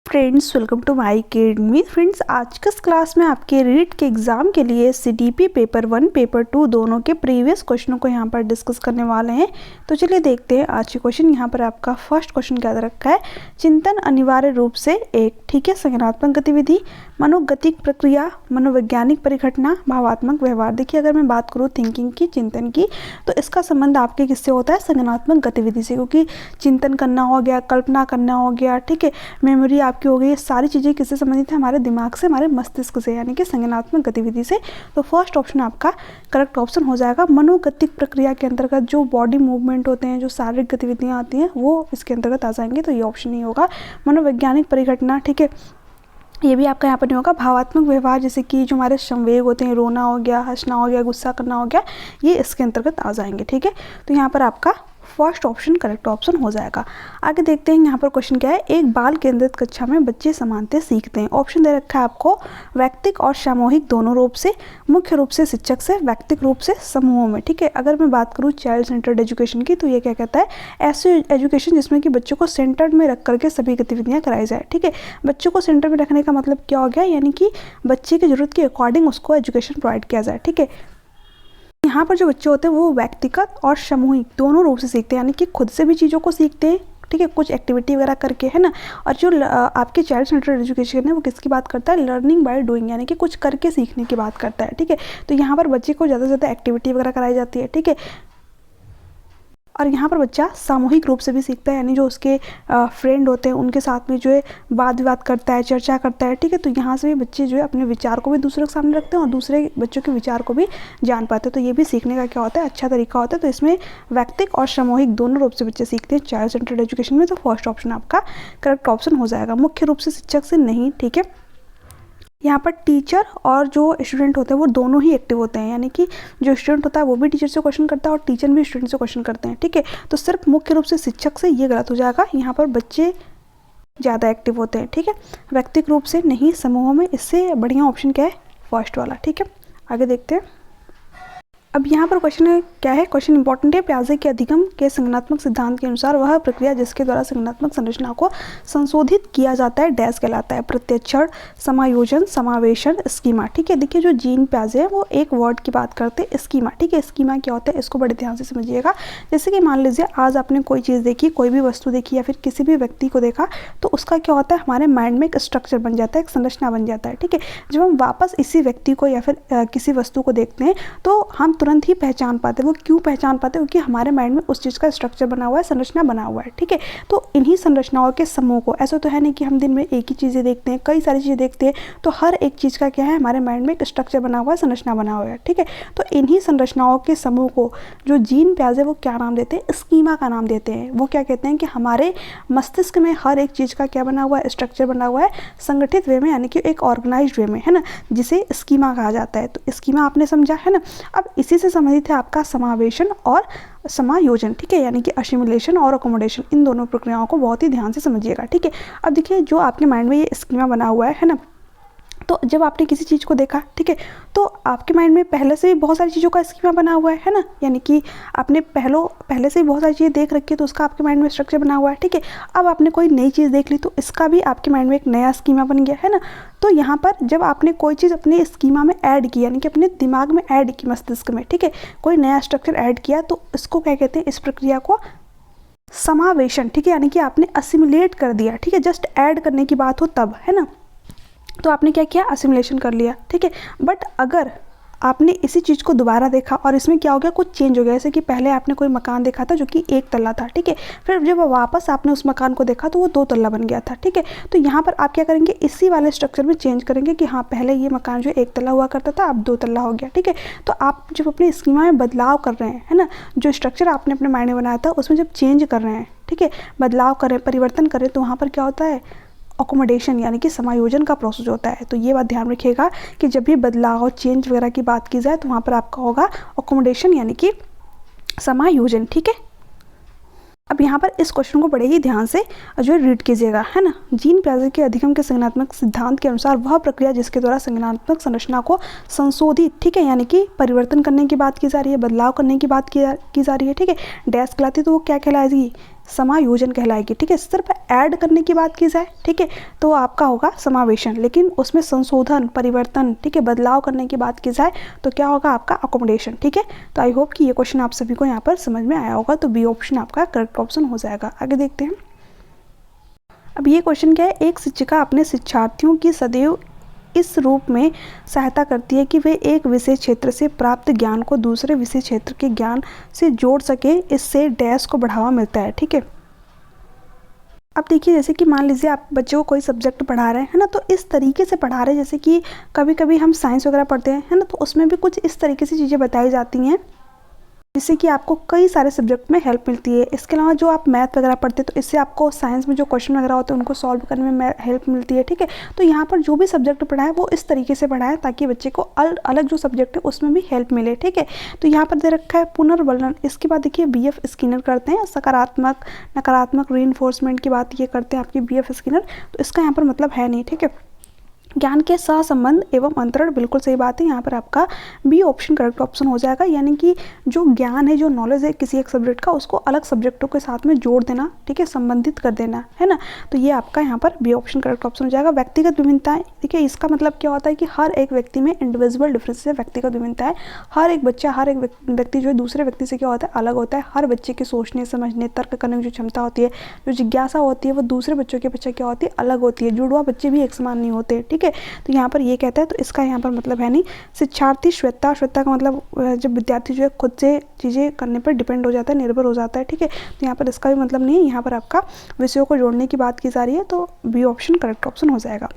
Friends, welcome to my academy. Friends, आज के इस क्लास में आपके रीट के एग्ज़ाम के लिए सीडीपी पेपर 1 पेपर 2 दोनों के प्रीवियस क्वेश्चनों को यहाँ पर डिस्कस करने वाले हैं। तो चलिए देखते हैं आज के क्वेश्चन। यहाँ पर आपका फर्स्ट क्वेश्चन क्या दे रखा है, चिंतन अनिवार्य रूप से एक, ठीक है, संज्ञानात्मक गतिविधि, मनोगतिक प्रक्रिया, मनोवैज्ञानिक परिघटना, भावात्मक व्यवहार। देखिए, अगर मैं बात करूँ थिंकिंग की, चिंतन की, तो इसका संबंध आपके किससे होता है, संज्ञानात्मक गतिविधि से, क्योंकि चिंतन करना हो गया, कल्पना करना हो गया, ठीक है, मेमोरी आपकी हो गई, ये सारी चीज़ें किससे संबंधित है, हमारे दिमाग से, हमारे मस्तिष्क से, यानी कि संज्ञानात्मक गतिविधि से। तो फर्स्ट ऑप्शन आपका करेक्ट ऑप्शन हो जाएगा। मनोगतिक प्रक्रिया के अंतर्गत जो बॉडी मूवमेंट होते हैं, जो शारीरिक गतिविधियाँ आती हैं, वो इसके अंतर्गत आ जाएंगे, तो ये ऑप्शन नहीं होगा। मनोवैज्ञानिक परिघटना, ठीक है, ये भी आपका यहाँ पर नहीं होगा। भावात्मक व्यवहार, जैसे कि जो हमारे संवेग होते हैं, रोना हो गया, हंसना हो गया, गुस्सा करना हो गया, ये इसके अंतर्गत आ जाएंगे, ठीक है। तो यहाँ पर आपका फर्स्ट ऑप्शन करेक्ट ऑप्शन हो जाएगा। आगे देखते हैं यहाँ पर क्वेश्चन क्या है, एक बाल केंद्रित कक्षा में बच्चे समानता सीखते हैं। ऑप्शन दे रखा है आपको वैयक्तिक और सामूहिक दोनों रूप से, मुख्य रूप से शिक्षक से, वैयक्तिक रूप से समूहों में, ठीक है। अगर मैं बात करूँ चाइल्ड सेंटर्ड एजुकेशन की, तो ये क्या कहता है, ऐसी एजुकेशन जिसमें कि बच्चों को सेंटर में रख करके सभी गतिविधियाँ कराई जाए, ठीक है। बच्चों को सेंटर में रखने का मतलब क्या हो गया, यानी कि बच्चे की जरूरत के अकॉर्डिंग उसको एजुकेशन प्रोवाइड किया जाए, ठीक है। यहाँ पर जो बच्चे होते हैं वो व्यक्तिगत और सामूहिक दोनों रूप से सीखते हैं, यानी कि खुद से भी चीज़ों को सीखते हैं, ठीक है, कुछ एक्टिविटी वगैरह करके, है ना। और जो आपके चाइल्ड सेंटर्ड एजुकेशन है वो किसकी बात करता है, लर्निंग बाय डूइंग, यानी कि कुछ करके सीखने की बात करता है, ठीक है। तो यहाँ पर बच्चे को ज़्यादा से ज़्यादा एक्टिविटी वगैरह कराई जाती है, ठीक है। और यहाँ पर बच्चा सामूहिक रूप से भी सीखता है, यानी जो उसके फ्रेंड होते हैं उनके साथ में जो है वाद विवाद करता है, चर्चा करता है, ठीक है। तो यहाँ से भी बच्चे जो है अपने विचार को भी दूसरे के सामने रखते हैं और दूसरे बच्चों के विचार को भी जान पाते हैं। तो ये भी सीखने का क्या होता है, अच्छा तरीका होता है। तो इसमें व्यक्तिक और सामूहिक दोनों रूप से बच्चे सीखते हैं चाइल्ड सेंटर्ड एजुकेशन में। तो फर्स्ट ऑप्शन आपका करेक्ट ऑप्शन हो जाएगा। मुख्य रूप से शिक्षक से नहीं, ठीक है। यहाँ पर टीचर और जो स्टूडेंट होते हैं वो दोनों ही एक्टिव होते हैं, यानी कि जो स्टूडेंट होता है वो भी टीचर से क्वेश्चन करता है और टीचर भी स्टूडेंट से क्वेश्चन करते हैं, ठीक है। तो सिर्फ मुख्य रूप से शिक्षक से, ये गलत हो जाएगा। यहाँ पर बच्चे ज़्यादा एक्टिव होते हैं, ठीक है। व्यक्तिगत रूप से नहीं, समूहों में। इससे बढ़िया ऑप्शन क्या है, फर्स्ट वाला, ठीक है। आगे देखते हैं। अब यहाँ पर क्वेश्चन है क्या है, क्वेश्चन इंपॉर्टेंट है। प्याजे के अधिगम के संज्ञानात्मक सिद्धांत के अनुसार वह प्रक्रिया जिसके द्वारा संज्ञानात्मक संरचना को संशोधित किया जाता है डैश कहलाता है, प्रत्यक्षण, समायोजन, समावेशन, स्कीमा, ठीक है। देखिए, जो जीन प्याजे है वो एक वर्ड की बात करते हैं, स्कीमा, ठीक है। स्कीमा क्या होता है, इसको बड़े ध्यान से समझिएगा। जैसे कि मान लीजिए आज आपने कोई चीज़ देखी, कोई भी वस्तु देखी या फिर किसी भी व्यक्ति को देखा, तो उसका क्या होता है, हमारे माइंड में एक स्ट्रक्चर बन जाता है, एक संरचना बन जाता है, ठीक है। जब हम वापस इसी व्यक्ति को या फिर किसी वस्तु को देखते हैं तो हम तुरंत ही पहचान पाते हैं। वो क्यों पहचान पाते हैं, क्योंकि हमारे माइंड में उस चीज़ का स्ट्रक्चर बना हुआ है, संरचना बना हुआ है, ठीक है। तो इन्हीं संरचनाओं के समूह को, ऐसा तो है नहीं कि हम दिन में एक ही चीज़ें देखते हैं, कई सारी चीज़ें देखते हैं। तो हर एक चीज़ का क्या है, हमारे माइंड में एक स्ट्रक्चर बना हुआ है, संरचना बना हुआ है, ठीक है। तो इन्हीं संरचनाओं के समूह को जो जीन प्याजे वो क्या नाम देते हैं, स्कीमा का नाम देते हैं। वो क्या कहते हैं कि हमारे मस्तिष्क में हर एक चीज़ का क्या बना हुआ है, स्ट्रक्चर बना हुआ है, संगठित वे में, यानी कि एक ऑर्गेनाइज्ड वे में, है ना, जिसे स्कीमा कहा जाता है। तो स्कीमा आपने समझा, है ना। अब इसी से संबंधित है आपका समावेशन और समायोजन, ठीक है, यानी कि असिमिलेशन और अकोमोडेशन। इन दोनों प्रक्रियाओं को बहुत ही ध्यान से समझिएगा, ठीक है। अब देखिए, जो आपके माइंड में ये स्कीमा बना हुआ है ना, तो जब आपने किसी चीज़ को देखा, ठीक है, तो आपके माइंड में पहले से भी बहुत सारी चीज़ों का स्कीमा बना हुआ है ना, यानी कि आपने पहले से भी बहुत सारी चीज़ें देख रखी है, तो उसका आपके माइंड में स्ट्रक्चर बना हुआ है, ठीक है। अब आपने कोई नई चीज़ देख ली तो इसका भी आपके माइंड में एक नया स्कीमा बन गया, है ना। तो यहाँ पर जब आपने कोई चीज़ अपने स्कीमा में ऐड की, यानी कि अपने दिमाग में ऐड की, मस्तिष्क में, ठीक है, कोई नया स्ट्रक्चर ऐड किया, तो इसको क्या कहते हैं, इस प्रक्रिया को समावेशन, ठीक है, यानी कि आपने असिमिलेट कर दिया, ठीक है। जस्ट ऐड करने की बात हो तब, है ना, तो आपने क्या किया, असिमिलेशन कर लिया, ठीक है। बट अगर आपने इसी चीज़ को दोबारा देखा और इसमें क्या हो गया, कुछ चेंज हो गया, जैसे कि पहले आपने कोई मकान देखा था जो कि एक तल्ला था, ठीक है, फिर जब वापस आपने उस मकान को देखा तो वो 2 तल्ला बन गया था, ठीक है। तो यहाँ पर आप क्या करेंगे, इसी वाले स्ट्रक्चर में चेंज करेंगे कि हाँ, पहले ये मकान जो 1 तल्ला हुआ करता था, अब 2 तल्ला हो गया, ठीक है। तो आप जब अपने स्कीमा में बदलाव कर रहे हैं, है ना, जो स्ट्रक्चर आपने अपने माइंड में बनाया था उसमें जब चेंज कर रहे हैं, ठीक है, बदलाव करें, परिवर्तन करें, तो वहाँ पर क्या होता है, अकोमोडेशन, यानी कि समायोजन का प्रोसेस होता है। तो ये बात ध्यान रखिएगा कि जब भी बदलाव, चेंज वगैरह की बात की जाए तो वहाँ पर आपका होगा अकोमोडेशन, यानी कि समायोजन, ठीक है। अब यहाँ पर इस क्वेश्चन को बड़े ही ध्यान से जो है रीड कीजिएगा, है ना। जीन प्याजे के अधिगम के संज्ञानात्मक सिद्धांत के अनुसार वह प्रक्रिया जिसके द्वारा संज्ञानात्मक संरचना को संशोधित, ठीक है, यानी कि परिवर्तन करने की बात की जा रही है, बदलाव करने की बात की जा रही है, ठीक है, डैश कहलाती है, तो वो क्या कहलाएगी, समायोजन कहलाएगी। ठीक है, सिर्फ ऐड करने की बात की जाए, ठीक है, तो आपका होगा समावेशन, लेकिन उसमें संशोधन, परिवर्तन, ठीक है, बदलाव करने की बात की जाए तो क्या होगा आपका अकोमोडेशन। ठीक है, तो आई होप कि ये क्वेश्चन आप सभी को यहाँ पर समझ में आया होगा। तो बी ऑप्शन आपका करेक्ट ऑप्शन हो जाएगा। आगे देखते हैं। अब ये क्वेश्चन क्या है, एक शिक्षिका अपने शिक्षार्थियों की सदैव इस रूप में सहायता करती है कि वे एक विशेष क्षेत्र से प्राप्त ज्ञान को दूसरे विशेष क्षेत्र के ज्ञान से जोड़ सके, इससे डैश को बढ़ावा मिलता है। ठीक है, अब देखिए जैसे कि मान लीजिए आप बच्चों को कोई सब्जेक्ट पढ़ा रहे हैं, है ना, तो इस तरीके से पढ़ा रहे हैं जैसे कि कभी कभी हम साइंस वगैरह पढ़ते हैं, है ना, तो उसमें भी कुछ इस तरीके से चीज़ें बताई जाती हैं जिससे कि आपको कई सारे सब्जेक्ट में हेल्प मिलती है। इसके अलावा जो आप मैथ वगैरह पढ़ते हैं तो इससे आपको साइंस में जो क्वेश्चन वगैरह होते हैं उनको सॉल्व करने में हेल्प मिलती है। ठीक है, तो यहाँ पर जो भी सब्जेक्ट पढ़ा है वो इस तरीके से पढ़ा है ताकि बच्चे को अलग जो सब्जेक्ट है उसमें भी हेल्प मिले। ठीक है, तो यहाँ पर दे रखा है पुनर्वर्णन। इसके बाद देखिए BF स्किनर करते हैं, सकारात्मक नकारात्मक रीइंफोर्समेंट की बात ये करते हैं आपकी BF स्किनर, तो इसका यहाँ पर मतलब है नहीं। ठीक है, ज्ञान के सहसंबंध एवं अंतरण, बिल्कुल सही बात है, यहाँ पर आपका बी ऑप्शन करेक्ट ऑप्शन हो जाएगा। यानी कि जो ज्ञान है, जो नॉलेज है किसी एक सब्जेक्ट का, उसको अलग सब्जेक्टों के साथ में जोड़ देना, ठीक है, संबंधित कर देना, है ना, तो ये आपका यहाँ पर बी ऑप्शन करेक्ट ऑप्शन हो जाएगा। व्यक्तिगत विभिन्नताएं, देखिए इसका मतलब क्या होता है कि हर एक व्यक्ति में इंडिविजुअल डिफरेंस है, व्यक्तिगत विभिन्नता है। हर एक बच्चा, हर एक व्यक्ति जो है दूसरे व्यक्ति से क्या होता है, अलग होता है। हर बच्चे के सोचने, समझने, तर्क करने की जो क्षमता होती है, जो जिज्ञासा होती है, वो दूसरे बच्चों के बच्चे क्या होती है, अलग होती है। जुड़वा बच्चे भी एक समान नहीं होते। ठीक है, तो यहाँ पर ये कहता है, तो इसका यहाँ पर मतलब है नहीं। शिक्षार्थी श्वेता, श्वेता का मतलब जब विद्यार्थी जो है खुद से चीज़ें करने पर डिपेंड हो जाता है, निर्भर हो जाता है। ठीक है, तो यहाँ पर इसका भी मतलब नहीं है। यहाँ पर आपका विषयों को जोड़ने की बात की जा रही है, तो बी ऑप्शन करेक्ट ऑप्शन हो जाएगा।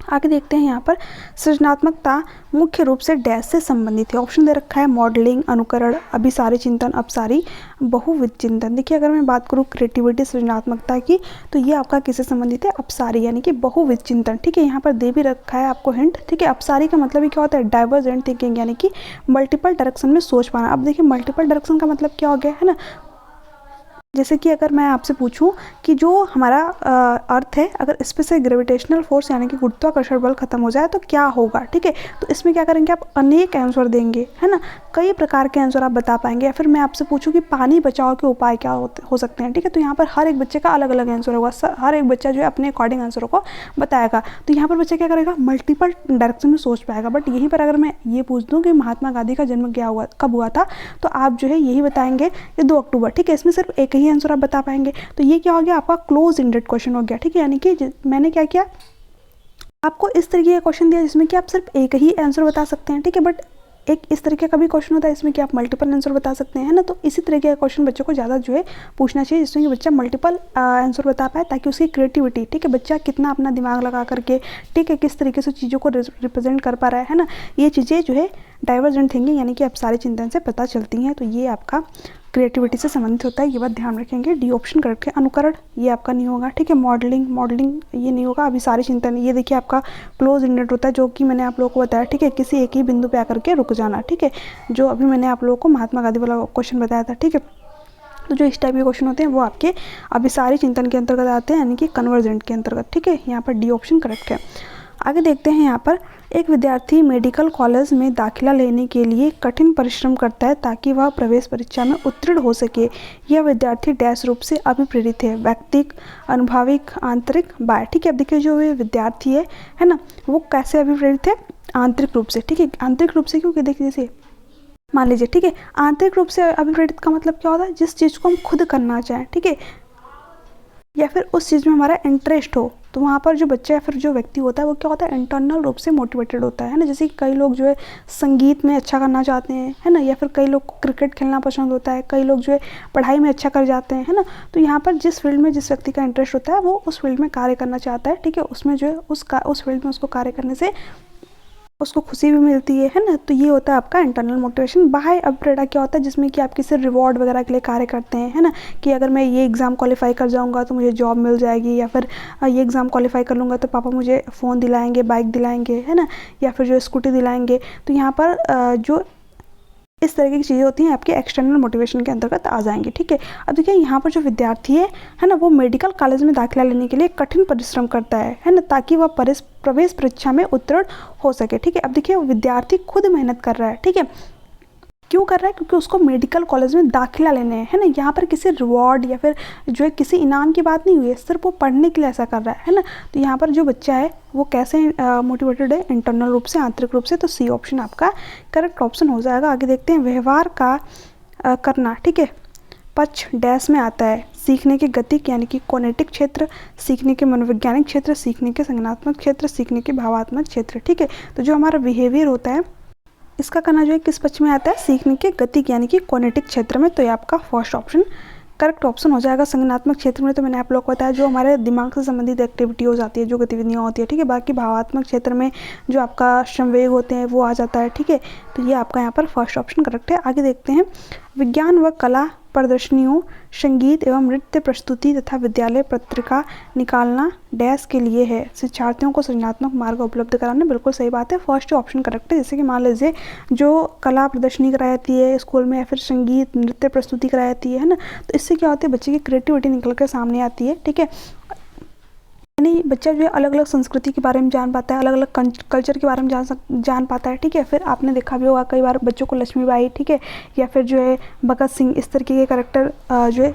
आगे देखते हैं, यहाँ पर सृजनात्मकता मुख्य रूप से डैश से संबंधित है। ऑप्शन दे रखा है मॉडलिंग, अनुकरण, अभिसारी चिंतन, अपसारी, बहुविध चिंतन। देखिए अगर मैं बात करूँ क्रिएटिविटी, सृजनात्मकता की, तो ये आपका किससे संबंधित है, अपसारी यानी कि बहुविध चिंतन। ठीक है, यहाँ पर दे भी रखा है आपको हिंट। ठीक है, अपसारी का मतलब ही क्या होता है, डाइवर्जेंट थिंकिंग, यानी कि मल्टीपल डायरेक्शन में सोच पाना। अब देखिए मल्टीपल डायरेक्शन का मतलब क्या हो गया, है ना, जैसे कि अगर मैं आपसे पूछूं कि जो हमारा अर्थ है, अगर इस पे से ग्रेविटेशनल फोर्स यानी कि गुरुत्वाकर्षण बल खत्म हो जाए तो क्या होगा। ठीक है, तो इसमें क्या करेंगे आप, अनेक आंसर देंगे, है ना, कई प्रकार के आंसर आप बता पाएंगे। या फिर मैं आपसे पूछूं कि पानी बचाव के उपाय क्या हो सकते हैं। ठीक है, तो यहाँ पर हर एक बच्चे का अलग अलग आंसर होगा, हर एक बच्चा जो है अपने अकॉर्डिंग आंसरों को बताएगा। तो यहाँ पर बच्चा क्या करेगा, मल्टीपल डायरेक्शन में सोच पाएगा। बट यहीं पर अगर मैं ये पूछ दूँ कि महात्मा गांधी का जन्म क्या हुआ, कब हुआ था, तो आप जो है यही बताएंगे ये 2 अक्टूबर। ठीक है, इसमें सिर्फ एक ही आंसर आप बता पाएंगे। तो ये क्या हो गया आपका क्लोज एंडेड क्वेश्चन हो गया। ठीक है, यानी कि मैंने क्या किया, आपको इस तरीके का क्वेश्चन दिया जिसमें कि आप सिर्फ एक ही आंसर बता सकते हैं। ठीक है, बट एक इस तरीके का भी क्वेश्चन होता है इसमें कि आप मल्टीपल आंसर बता सकते हैं ना। तो इसी तरीके का क्वेश्चन बच्चों को ज़्यादा जो है पूछना चाहिए जिसमें कि बच्चा मल्टीपल आंसर बता पाए, ताकि उसकी क्रिएटिविटी, ठीक है, बच्चा कितना अपना दिमाग लगा करके, ठीक है, किस तरीके से चीज़ों को रिप्रेजेंट कर पा रहा है ना, ये चीज़ें जो है डाइवर्जेंट थिंकिंग यानी कि आप सारे चिंतन से पता चलती हैं। तो ये आपका क्रिएटिविटी से संबंधित होता है, ये बात ध्यान रखेंगे। डी ऑप्शन करेक्ट है। अनुकरण ये आपका नहीं होगा। ठीक है, मॉडलिंग ये नहीं होगा। अभी सारे चिंतन ये देखिए आपका क्लोज एंडेड होता है, जो कि मैंने आप लोगों को बताया। ठीक है, किसी एक ही बिंदु पे आकर के रुक जाना। ठीक है, जो अभी मैंने आप लोगों को महात्मा गांधी वाला क्वेश्चन बताया था। ठीक है, तो जो इस टाइप के क्वेश्चन होते हैं वो आपके अभिसारी चिंतन के अंतर्गत आते हैं, यानी कि कन्वर्जेंट के अंतर्गत। ठीक है, यहाँ पर डी ऑप्शन करेक्ट है। आगे देखते हैं, यहाँ पर एक विद्यार्थी मेडिकल कॉलेज में दाखिला लेने के लिए कठिन परिश्रम करता है ताकि वह प्रवेश परीक्षा में उत्तीर्ण हो सके। यह विद्यार्थी डैश रूप से अभिप्रेरित है, व्यक्तिक, अनुभविक, आंतरिक, बाह्य। ठीक है, अब देखिए जो ये विद्यार्थी है ना, वो कैसे अभिप्रेरित है, आंतरिक रूप से। ठीक है, आंतरिक रूप से क्योंकि देखिए जैसे मान लीजिए, ठीक है, आंतरिक रूप से अभिप्रेरित का मतलब क्या होता है, जिस चीज़ को हम खुद करना चाहें, ठीक है, या फिर उस चीज़ में हमारा इंटरेस्ट हो, तो वहाँ पर जो बच्चा या फिर जो व्यक्ति होता है वो क्या होता है, इंटरनल रूप से मोटिवेटेड होता है ना। जैसे कि कई लोग जो है संगीत में अच्छा करना चाहते हैं, है ना, या फिर कई लोग को क्रिकेट खेलना पसंद होता है, कई लोग जो है पढ़ाई में अच्छा कर जाते हैं, है ना। तो यहाँ पर जिस फील्ड में जिस व्यक्ति का इंटरेस्ट होता है वो उस फील्ड में कार्य करना चाहता है। ठीक है, उसमें जो है उस फील्ड में उसको कार्य करने से उसको खुशी भी मिलती है ना। तो ये होता है आपका इंटरनल मोटिवेशन। बाह्य अभिप्रेरणा क्या होता है, जिसमें कि आप किसी रिवॉर्ड वगैरह के लिए कार्य करते हैं, है ना, कि अगर मैं ये एग्ज़ाम क्वालिफाई कर जाऊंगा तो मुझे जॉब मिल जाएगी, या फिर ये एग्ज़ाम क्वालिफाई कर लूँगा तो पापा मुझे फ़ोन दिलाएंगे, बाइक दिलाएंगे, है ना, या फिर जो स्कूटी दिलाएंगे। तो यहाँ पर जो इस तरह की चीज़ें होती हैं आपके एक्सटर्नल मोटिवेशन के अंतर्गत आ जाएंगी। ठीक है, अब देखिए यहाँ पर जो विद्यार्थी है ना, वो मेडिकल कॉलेज में दाखिला लेने के लिए कठिन परिश्रम करता है ना, ताकि वह प्रवेश परीक्षा में उत्तीर्ण हो सके। ठीक है, अब देखिए वो विद्यार्थी खुद मेहनत कर रहा है। ठीक है, क्यों कर रहा है? क्योंकि उसको मेडिकल कॉलेज में दाखिला लेने हैं, है ना। यहाँ पर किसी रिवॉर्ड या फिर जो है किसी इनाम की बात नहीं हुई है, सिर्फ वो पढ़ने के लिए ऐसा कर रहा है ना। तो यहाँ पर जो बच्चा है वो कैसे मोटिवेटेड है? इंटरनल रूप से, आंतरिक रूप से। तो सी ऑप्शन आपका करेक्ट ऑप्शन हो जाएगा। आगे देखते हैं, व्यवहार का करना, ठीक है, पक्ष डैश में आता है। सीखने के गतिक यानी कि कोनेटिक क्षेत्र, सीखने के मनोवैज्ञानिक क्षेत्र, सीखने के संज्ञानात्मक क्षेत्र, सीखने के भावात्मक क्षेत्र, ठीक है। तो जो हमारा बिहेवियर होता है इसका करना जो है किस पक्ष में आता है? सीखने के गतिक यानी कि कोनेटिक क्षेत्र में। तो ये आपका फर्स्ट ऑप्शन करेक्ट ऑप्शन हो जाएगा। संज्ञानात्मक क्षेत्र में तो मैंने आप लोग को बताया जो हमारे दिमाग से संबंधित एक्टिविटी हो जाती है, जो गतिविधियाँ होती है, ठीक है। बाकी भावात्मक क्षेत्र में जो आपका संवेग होते हैं वो आ जाता है, ठीक है। तो ये आपका यहाँ पर फर्स्ट ऑप्शन करेक्ट है। आगे देखते हैं, विज्ञान व कला प्रदर्शनियों, संगीत एवं नृत्य प्रस्तुति तथा विद्यालय पत्रिका निकालना डैश के लिए है। शिक्षार्थियों को सृजनात्मक मार्ग उपलब्ध कराना, बिल्कुल सही बात है, फर्स्ट ऑप्शन करेक्ट है। जैसे कि मान लीजिए जो कला प्रदर्शनी कराई जाती है स्कूल में या फिर संगीत नृत्य प्रस्तुति कराई जाती है ना, तो इससे क्या होता है? बच्चे की क्रिएटिविटी निकल कर सामने आती है, ठीक है। यानी बच्चा जो है अलग अलग संस्कृति के बारे में जान पाता है, अलग अलग कल्चर के बारे में जान पाता है, ठीक है। फिर आपने देखा भी होगा कई बार बच्चों को लक्ष्मीबाई, ठीक है, या फिर जो है भगत सिंह, इस तरीके के कैरेक्टर जो है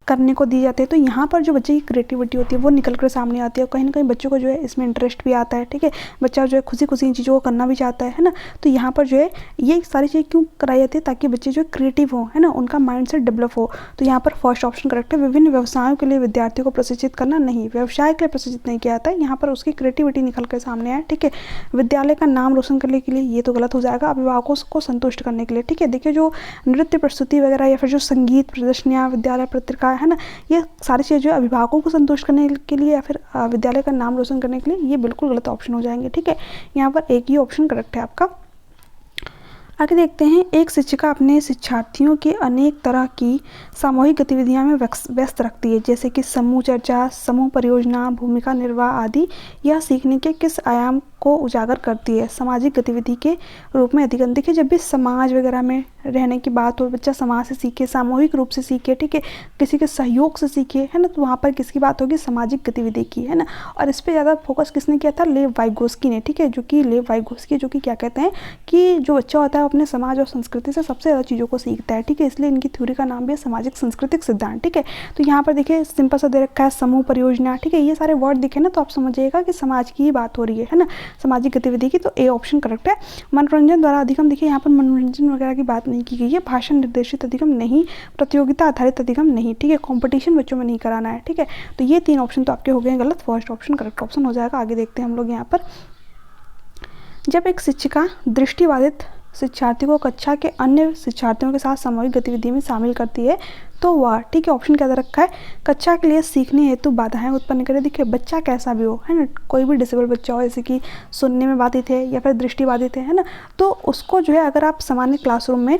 करने को दी जाती है। तो यहाँ पर जो बच्चे की क्रिएटिविटी होती है वो निकल कर सामने आती है, और कहीं ना कहीं बच्चों को जो है इसमें इंटरेस्ट भी आता है, ठीक है। बच्चा जो है खुशी खुशी इन चीज़ों को करना भी चाहता है ना। तो यहाँ पर जो है ये सारी चीज़ें क्यों कराई जाती है? ताकि बच्चे जो क्रिएटिव हो, है ना, उनका माइंड सेट डेवलप हो। तो यहाँ पर फर्स्ट ऑप्शन करेक्ट है। विभिन्न व्यवसायों के लिए विद्यार्थियों को प्रशिक्षित करना, नहीं, व्यवसाय के लिए प्रशिक्षित नहीं किया जाता है, यहाँ पर उसकी क्रिएटिविटी निकल कर सामने आए, ठीक है। विद्यालय का नाम रोशन करने के लिए, ये तो गलत हो जाएगा, अभिभावकों को संतुष्ट करने के लिए, ठीक है। देखिए जो नृत्य प्रस्तुति वगैरह या फिर जो संगीत प्रदर्शनियाँ, विद्यालय पत्रिका, है ना, ये सारी चीज़ें जो है अभिभावकों को संतुष्ट करने के लिए या फिर विद्यालय का नाम रोशन करने के लिए, ये बिल्कुल गलत ऑप्शन हो जाएंगे, ठीक है। यहाँ पर एक ही ऑप्शन करेक्ट है आपका। आगे देखते हैं, एक शिक्षिका अपने शिक्षार्थियों के अनेक तरह की सामूहिक गतिविधियों में व्यस्त रखती है, जैसे कि समूह चर्चा, समूह परियोजना, भूमिका निर्वाह आदि। यह सीखने के किस आयाम को उजागर करती है? सामाजिक गतिविधि के रूप में अधिगम। देखिए जब भी समाज वगैरह में रहने की बात हो, बच्चा समाज से सीखे, सामूहिक रूप से सीखे, ठीक है, किसी के सहयोग से सीखे, है ना, तो वहाँ पर किसकी बात होगी? सामाजिक गतिविधि की, है ना। और इस पर ज़्यादा फोकस किसने किया था? लेव वाइगोस्की ने, ठीक है, जो कि लेव वाइगोस्की जो कि क्या कहते हैं कि जो बच्चा होता है अपने समाज और संस्कृति से सबसे ज़्यादा चीज़ों को सीखता है, ठीक है। इसलिए इनकी थ्योरी का नाम भी है सामाजिक सांस्कृतिक सिद्धांत, ठीक है। तो यहाँ पर देखिए सिंपल सा दे रखा है समूह परियोजना, ठीक है, ये सारे वर्ड दिखे ना तो आप समझिएगा कि समाज की ही बात हो रही है ना, सामाजिक गतिविधि की। तो ए ऑप्शन करेक्ट है। मनोरंजन द्वारा अधिगम, देखिए यहाँ पर मनोरंजन वगैरह की बात नहीं की गई है, भाषण निर्देशित अधिगम नहीं, प्रतियोगिता आधारित अधिगम नहीं, ठीक है, कंपटीशन बच्चों में नहीं कराना है, ठीक है। तो ये तीन ऑप्शन तो आपके हो गए गलत, फर्स्ट ऑप्शन करेक्ट ऑप्शन हो जाएगा। आगे देखते हैं हम लोग यहाँ पर, जब एक शिक्षिका दृष्टिबाधित शिक्षार्थी को कक्षा के अन्य शिक्षार्थियों के साथ सामूहिक गतिविधि में शामिल करती है तो वह, ठीक है, ऑप्शन क्या दे रखा है? कक्षा के लिए सीखने हेतु बाधाएं उत्पन्न करे। देखिए बच्चा कैसा भी हो, है ना, कोई भी डिसेबल बच्चा हो, जैसे कि सुनने में बाधित है या फिर दृष्टिबाधित है ना, तो उसको जो है अगर आप सामान्य क्लासरूम में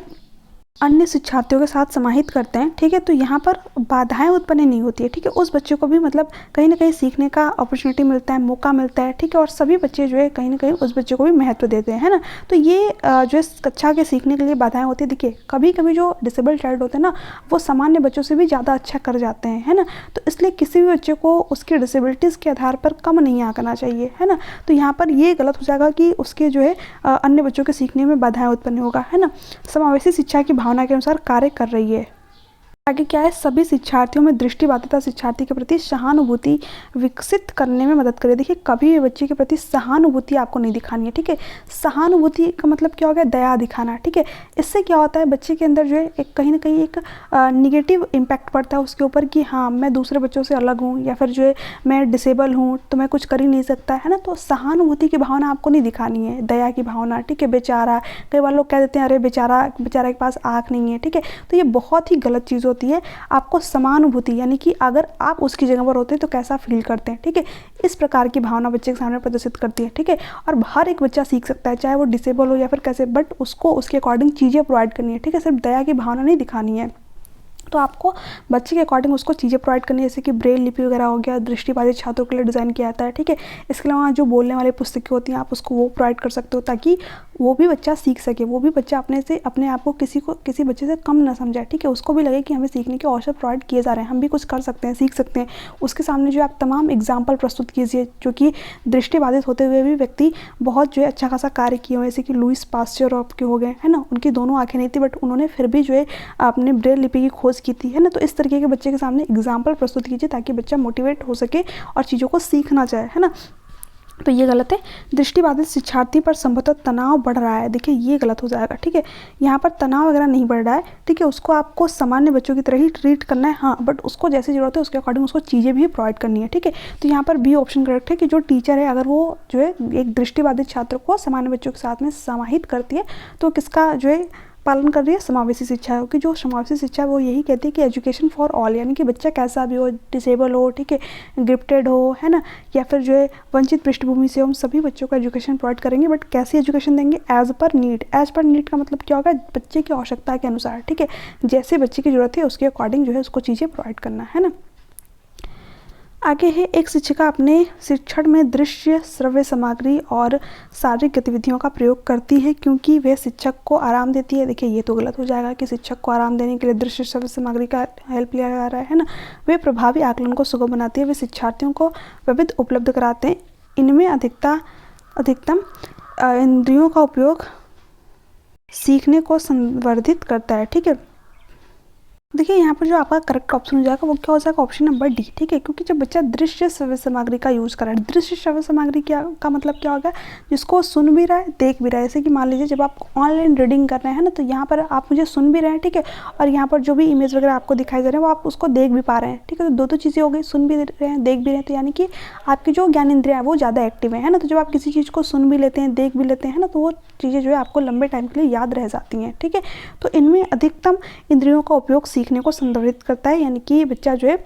अन्य शिक्षार्थियों के साथ समाहित करते हैं, ठीक है, तो यहाँ पर बाधाएं उत्पन्न नहीं होती है, ठीक है। उस बच्चे को भी मतलब कहीं ना कहीं सीखने का अपॉर्चुनिटी मिलता है, मौका मिलता है, ठीक है। और सभी बच्चे जो है कहीं ना कहीं उस बच्चे को भी महत्व देते हैं, है ना। तो ये जो है कक्षा के सीखने के लिए बाधाएं होती है। देखिए कभी कभी जो डिसेबल चाइल्ड होते हैं ना वो सामान्य बच्चों से भी ज़्यादा अच्छा कर जाते हैं, है ना। तो इसलिए किसी भी बच्चे को उसकी डिसेबिलिटीज़ के आधार पर कम नहीं आंकना चाहिए, है ना। तो यहाँ पर ये गलत हो जाएगा कि उसके जो है अन्य बच्चों के सीखने में बाधाएं उत्पन्न होगा, है ना। समावेशी शिक्षा की भावना के अनुसार कार्य कर रही है। आगे क्या है? सभी शिक्षार्थियों में दृष्टिबाधिता शिक्षार्थी के प्रति सहानुभूति विकसित करने में मदद करे। देखिए कभी भी बच्चे के प्रति सहानुभूति आपको नहीं दिखानी है, ठीक है। सहानुभूति का मतलब क्या हो गया? दया दिखाना, ठीक है। इससे क्या होता है बच्चे के अंदर जो है एक कहीं ना कहीं एक निगेटिव इम्पैक्ट पड़ता है उसके ऊपर कि हाँ मैं दूसरे बच्चों से अलग हूँ या फिर जो है मैं डिसेबल हूँ तो मैं कुछ कर ही नहीं सकता, है ना। तो सहानुभूति की भावना आपको नहीं दिखानी है, दया की भावना, ठीक है। बेचारा, कई बार लोग कह देते हैं अरे बेचारा के पास आँख नहीं है, ठीक है। तो ये बहुत ही गलत चीज़ होती है। आपको समानुभूति यानी कि अगर आप उसकी जगह पर होते हैं तो कैसा फील करते हैं, ठीक है, इस प्रकार की भावना बच्चे के सामने प्रदर्शित करती है, ठीक है। और हर एक बच्चा सीख सकता है चाहे वो डिसेबल हो या फिर कैसे, बट उसको उसके अकॉर्डिंग चीज़ें प्रोवाइड करनी है, ठीक है। सिर्फ दया की भावना नहीं दिखानी है। तो आपको बच्चे के अकॉर्डिंग उसको चीज़ें प्रोवाइड करनी है, जैसे कि ब्रेल लिपि वगैरह हो गया, दृष्टिबाधित छात्रों के लिए डिज़ाइन किया जाता है, ठीक है। इसके अलावा जो बोलने वाली पुस्तकें होती हैं आप उसको वो प्रोवाइड कर सकते हो, ताकि वो भी बच्चा सीख सके, वो भी बच्चा अपने आप को किसी बच्चे से कम ना समझे, ठीक है। उसको भी लगे कि हमें सीखने के अवसर प्रोवाइड किए जा रहे हैं, हम भी कुछ कर सकते हैं, सीख सकते हैं। उसके सामने जो आप तमाम एग्जाम्पल प्रस्तुत कीजिए जो कि दृष्टिबाधित होते हुए भी व्यक्ति बहुत जो है अच्छा खासा कार्य किए हुए, जैसे कि लुईस पास्चर आपके हो गए, है ना। उनकी दोनों आंखें नहीं थी बट उन्होंने फिर भी जो है अपने ब्रेल लिपि की खोज की थी, है ना। तो इस तरीके के बच्चे के सामने एग्जाम्पल प्रस्तुत कीजिए ताकि बच्चा मोटिवेट हो सके और चीज़ों को सीखना चाहे, है ना। तो ये गलत है। दृष्टिबाधित शिक्षार्थी पर संभवतः तनाव बढ़ रहा है, देखिए ये गलत हो जाएगा, ठीक है। यहाँ पर तनाव वगैरह नहीं बढ़ रहा है, ठीक है। उसको आपको सामान्य बच्चों की तरह ही ट्रीट करना है, हाँ, बट उसको जैसी ज़रूरत है उसके अकॉर्डिंग उसको चीज़ें भी प्रोवाइड करनी है, ठीक है। तो यहाँ पर बी ऑप्शन करेक्ट है कि जो टीचर है अगर वो जो है एक दृष्टिबाधित छात्र को सामान्य बच्चों के साथ में समाहित करती है तो किसका जो है पालन कर रही है, समावेशी शिक्षा है। कि जो समावेशी शिक्षा है वो यही कहती है कि एजुकेशन फॉर ऑल, यानी कि बच्चा कैसा भी हो, डिसेबल हो, ठीक है, गिफ्टेड हो, है ना, या फिर जो है वंचित पृष्ठभूमि से, हम सभी बच्चों को एजुकेशन प्रोवाइड करेंगे, बट कैसी एजुकेशन देंगे, as per need. As per need का मतलब क्या होगा, बच्चे की आवश्यकता के अनुसार, ठीक है, जैसे बच्चे की जरूरत है उसके अकॉर्डिंग जो है उसको चीज़ें प्रोवाइड करना है ना। आगे है, एक शिक्षिका अपने शिक्षण में दृश्य श्रव्य सामग्री और शारीरिक गतिविधियों का प्रयोग करती है क्योंकि वह शिक्षक को आराम देती है। देखिए ये तो गलत हो जाएगा कि शिक्षक को आराम देने के लिए दृश्य श्रव्य सामग्री का हेल्प लिया जा रहा है ना। वे प्रभावी आकलन को सुगम बनाती है, वे शिक्षार्थियों को विविध उपलब्ध कराते हैं, इनमें अधिकतम इंद्रियों का उपयोग सीखने को संवर्धित करता है, ठीक है। देखिए यहाँ पर जो आपका करेक्ट ऑप्शन हो जाएगा वो क्या हो जाएगा, ऑप्शन नंबर डी, ठीक है। क्योंकि जब बच्चा दृश्य श्रव्य सामग्री का यूज़ कर रहा है, दृश्य श्रव्य सामग्री का मतलब क्या होगा, जिसको सुन भी रहा है देख भी रहा है। जैसे कि मान लीजिए जब आप ऑनलाइन रीडिंग कर रहे हैं ना, तो यहाँ पर आप मुझे सुन भी रहे हैं, ठीक है, और यहाँ पर जो भी इमेज वगैरह आपको दिखाई दे रहे हैं वो आप उसको देख भी पा रहे हैं, ठीक है। तो दो चीज़ें हो गई, सुन भी रहे हैं देख भी रहे हैं, तो यानी कि आपकी जो ज्ञान इंद्रियाँ है वो ज़्यादा एक्टिव है ना। तो जब आप किसी चीज़ को सुन भी लेते हैं देख भी लेते हैं ना, तो वो चीज़ें जो है आपको लंबे टाइम के लिए याद रह जाती हैं, ठीक है। तो इनमें अधिकतम इंद्रियों का उपयोग सीखने को संदर्भित करता है, यानी कि बच्चा जो है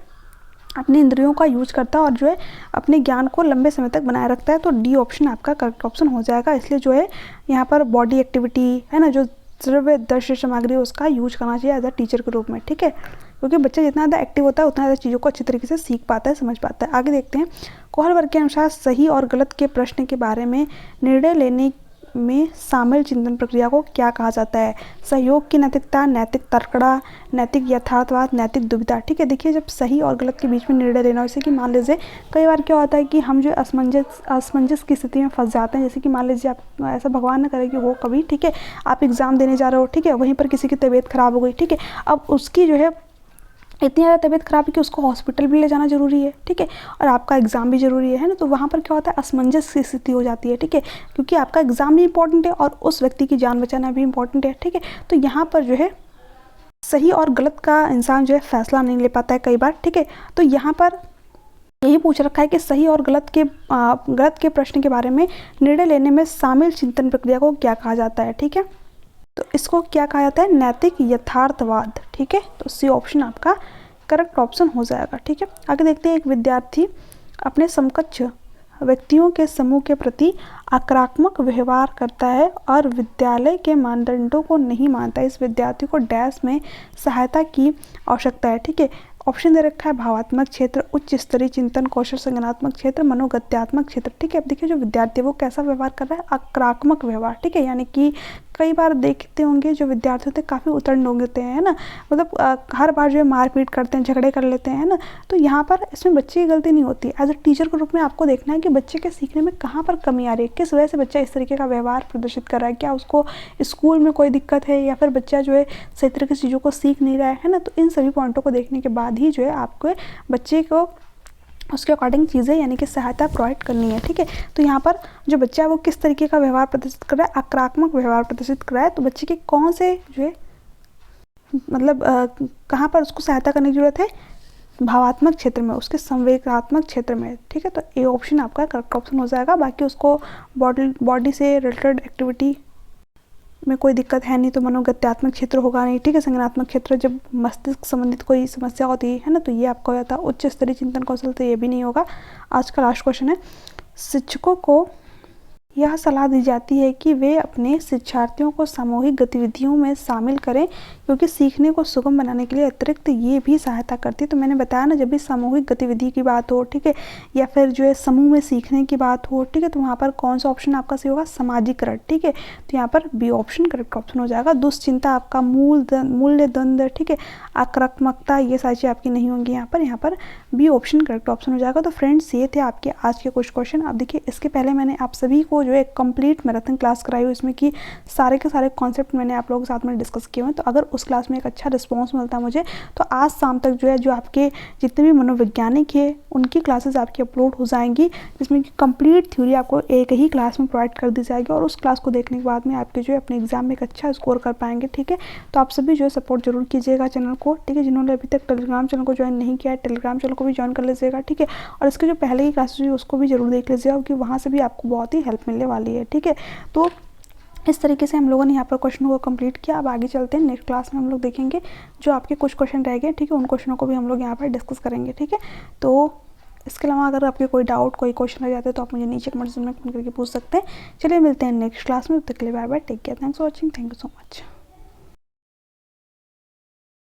अपनी इंद्रियों का यूज करता है और जो है अपने ज्ञान को लंबे समय तक बनाए रखता है। तो डी ऑप्शन आपका करेक्ट ऑप्शन हो जाएगा। इसलिए जो है यहाँ पर बॉडी एक्टिविटी है ना, जो श्रव्य दृश्य सामग्री उसका यूज करना चाहिए एज अ टीचर के रूप में, ठीक है। क्योंकि बच्चा जितना ज़्यादा एक्टिव होता है उतना ज़्यादा चीज़ों को अच्छी तरीके से सीख पाता है, समझ पाता है। आगे देखते हैं, कोहल वर्ग के अनुसार सही और गलत के प्रश्न के बारे में निर्णय लेने में शामिल चिंतन प्रक्रिया को क्या कहा जाता है। सहयोग की नैतिकता, नैतिक तर्कड़ा, नैतिक यथार्थवाद, नैतिक दुविधा, ठीक है। देखिए जब सही और गलत के बीच में निर्णय लेना, जैसे कि मान लीजिए कई बार क्या होता है कि हम जो असमंजस की स्थिति में फंस जाते हैं। जैसे कि मान लीजिए आप, ऐसा भगवान न करे कि वो कभी, ठीक है, आप एग्ज़ाम देने जा रहे हो, ठीक है, वहीं पर किसी की तबीयत खराब हो गई, ठीक है। अब उसकी जो है इतनी ज़्यादा तबीयत खराब है कि उसको हॉस्पिटल भी ले जाना ज़रूरी है, ठीक है, और आपका एग्ज़ाम भी ज़रूरी है ना। तो वहाँ पर क्या होता है, असमंजस की स्थिति हो जाती है, ठीक है, क्योंकि आपका एग्ज़ाम भी इंपॉर्टेंट है और उस व्यक्ति की जान बचाना भी इंपॉर्टेंट है, ठीक है। तो यहाँ पर जो है सही और गलत का इंसान जो है फैसला नहीं ले पाता है कई बार, ठीक है। तो यहाँ पर यही पूछ रखा है कि सही और गलत के प्रश्न के बारे में निर्णय लेने में शामिल चिंतन प्रक्रिया को क्या कहा जाता है, ठीक है। तो इसको क्या कहा जाता है, नैतिक यथार्थवाद, ठीक है। तो सी ऑप्शन आपका करेक्ट ऑप्शन हो जाएगा, ठीक है। आगे देखते हैं, एक विद्यार्थी अपने समकक्ष व्यक्तियों के समूह के प्रति आक्रामक व्यवहार करता है और विद्यालय के मानदंडों को नहीं मानता है। इस विद्यार्थी को डैश में सहायता की आवश्यकता है, ठीक है। ऑप्शन दे रखा है भावात्मक क्षेत्र, उच्च स्तरीय चिंतन कौशल, संज्ञानात्मक क्षेत्र, मनोगत्यात्मक क्षेत्र, ठीक है। अब देखिए जो विद्यार्थी है वो कैसा व्यवहार कर रहा है, आक्रामक व्यवहार, ठीक है। यानी कि कई बार देखते होंगे जो विद्यार्थी होते हैं काफ़ी उतरंड होते हैं, है ना, मतलब हर बार जो है मारपीट करते हैं, झगड़े कर लेते हैं, है ना। तो यहाँ पर इसमें बच्चे की गलती नहीं होती। एज अ टीचर के रूप में आपको देखना है कि बच्चे के सीखने में कहाँ पर कमी आ रही है, किस वजह से बच्चा इस तरीके का व्यवहार प्रदर्शित कर रहा है, क्या उसको स्कूल में कोई दिक्कत है या फिर बच्चा जो है सही तरीके से चीज़ों को सीख नहीं रहा है ना। तो इन सभी पॉइंटों को देखने के बाद ही जो है आपको बच्चे को उसके अकॉर्डिंग चीज़ें यानी कि सहायता प्रोवाइड करनी है, ठीक है। तो यहाँ पर जो बच्चा है वो किस तरीके का व्यवहार प्रदर्शित कर रहा है, आक्रामक व्यवहार प्रदर्शित कर रहा है। तो बच्चे के कौन से जो है मतलब कहाँ पर उसको सहायता करने की जरूरत है, भावात्मक क्षेत्र में, उसके संवेगात्मक क्षेत्र में, ठीक है। तो ए ऑप्शन आपका करेक्ट ऑप्शन हो जाएगा। बाकी उसको बॉडी से रिलेटेड एक्टिविटी में कोई दिक्कत है नहीं, तो मनोगत्यात्मक क्षेत्र होगा नहीं, ठीक है। संज्ञानात्मक क्षेत्र जब मस्तिष्क संबंधित कोई समस्या होती है ना, तो ये आपका हो जाता है। उच्च स्तरीय चिंतन कौशल, तो ये भी नहीं होगा। आज का लास्ट क्वेश्चन है, शिक्षकों को यह सलाह दी जाती है कि वे अपने शिक्षार्थियों को सामूहिक गतिविधियों में शामिल करें, क्योंकि सीखने को सुगम बनाने के लिए अतिरिक्त ये भी सहायता करती है। तो मैंने बताया ना, जब भी सामूहिक गतिविधि की बात हो, ठीक है, या फिर जो है समूह में सीखने की बात हो, ठीक है, तो वहाँ पर कौन सा ऑप्शन आपका सही होगा? समाजीकरण। ठीक है, तो यहाँ पर बी ऑप्शन करेक्ट ऑप्शन हो जाएगा। दुश्चिंता आपका मूल्य द्वंद्व, ठीक है, आक्रामकता, ये सारी चीज़ें आपकी नहीं होंगी यहाँ पर बी ऑप्शन करेक्ट ऑप्शन हो जाएगा। तो फ्रेंड्स, ये थे आपके आज के कुछ क्वेश्चन। अब देखिए, इसके पहले मैंने आप सभी को जो है कंप्लीट मैराथन क्लास कराई हुई, इसमें कि सारे के सारे कॉन्सेप्ट मैंने आप लोगों के साथ में डिस्कस किए हुए हैं। तो अगर उस क्लास में एक अच्छा रिस्पॉन्स मिलता है मुझे, तो आज शाम तक जो है जो आपके जितने भी मनोवैज्ञानिक है उनकी क्लासेस आपकी अपलोड हो जाएंगी, जिसमें कि कंप्लीट थ्योरी आपको एक ही क्लास में प्रोवाइड कर दी जाएगी, और उस क्लास को देखने के बाद में आपके जो है अपने एग्जाम में एक अच्छा स्कोर कर पाएंगे। ठीक है, तो आप सभी जो है सपोर्ट जरूर कीजिएगा चैनल को। ठीक है, जिन्होंने अभी तक टेलीग्राम चैनल को ज्वाइन नहीं किया है, टेलीग्राम चैनल को भी ज्वाइन कर लीजिएगा। ठीक है, और इसके जो पहले की क्लासेस हुई उसको भी जरूर देख लीजिएगा, क्योंकि वहाँ से भी आपको बहुत ही हेल्प मिलने वाली है। ठीक है, तो इस तरीके से हम लोगों ने यहाँ पर क्वेश्चन को कंप्लीट किया। अब आगे चलते हैं, नेक्स्ट क्लास में हम लोग देखेंगे जो आपके कुछ क्वेश्चन रह गए। ठीक है, उन क्वेश्चनों को भी हम लोग यहाँ पर डिस्कस करेंगे। ठीक है, तो इसके अलावा अगर आपके कोई डाउट, कोई क्वेश्चन रह जाते हैं तो आप मुझे नीचे कमेंट सेक्शन में कमेंट करके पूछ सकते हैं। चलिए मिलते हैं नेक्स्ट क्लास में, तब तक के लिए bye bye, take care, thanks for watching, thank you so much.